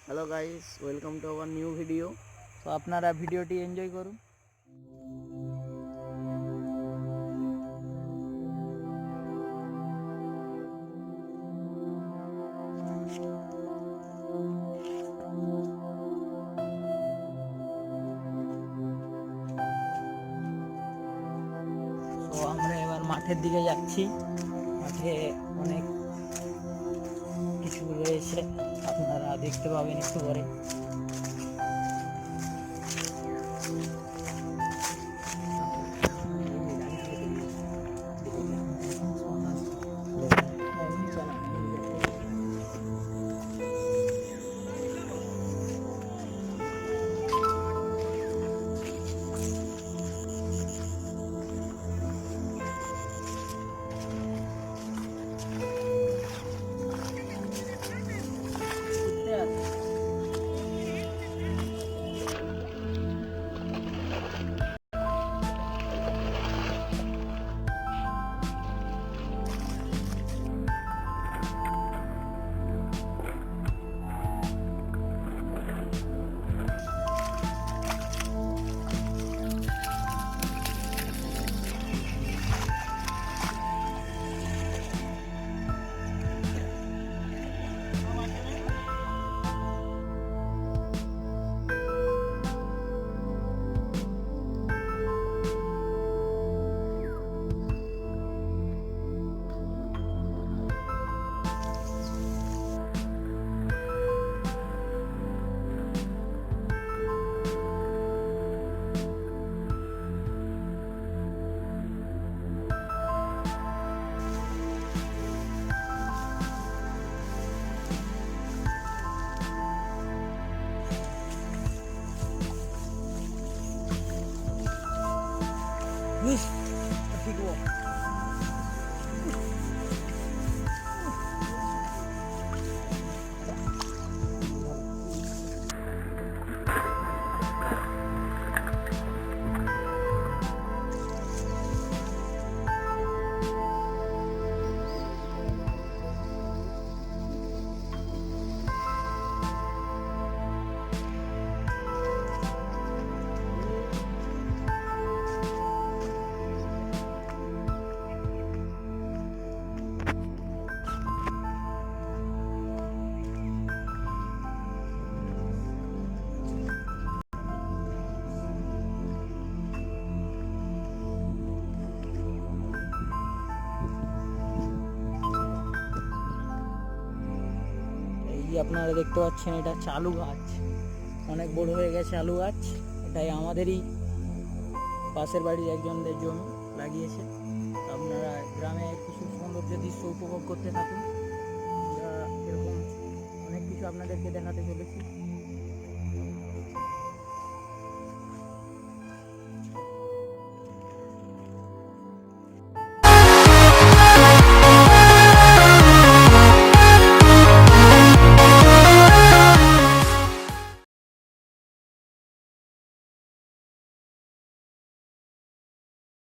Hello guys, welcome to our new video. তো আপনারা ভিডিওটি এনজয় করুন। তো আমরা এবার মাঠের দিকে যাচ্ছি। মাঠে অনেক কিছু রয়েছে, আপনারা দেখতে পাবেন একটু পরে। আপনারা দেখতে পাচ্ছেন, এটা চালু গাছ, অনেক বড় হয়ে গেছে আলু গাছ। এটাই আমাদেরই পাশের বাড়ির একজনদের জমি লাগিয়েছে। আপনারা গ্রামে কিছু সৌন্দর্য দৃশ্য উপভোগ করতে থাকুন। এরকম অনেক কিছু আপনাদেরকে দেখাতে চলেছি।